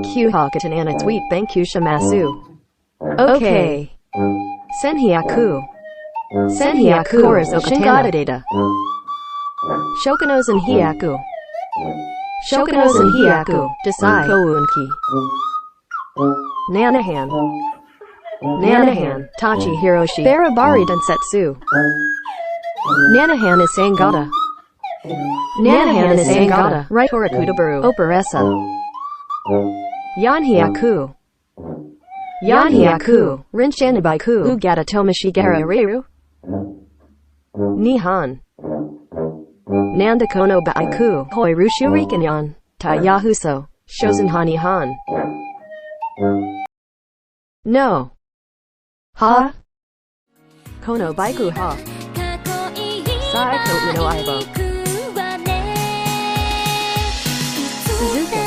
Kyuhakatan and its wheat banku shamasu. Okay. Senhyaku. Senhyaku chorus okatana data. Shokunozen hyaku. Shokunozen hyaku. Desai kounki. Nanahan. Nanahan. Tachi Hiroshi. Barabari Densetsu. Nanahan is Sangata. Nanahan is Sangata. Right Horakudabaru. Operessa. Yanhyaku. Yanhyaku. Rinshanabaiku. Ugata Tomashigara Riru. Nihon. Nandakono Baiku. Hoi Rushu Rikanyan. Tayahuso. Shozenhani Han. No. Ha? Kono Baiku Ha. Saiko Uno Aibo. Suzuka.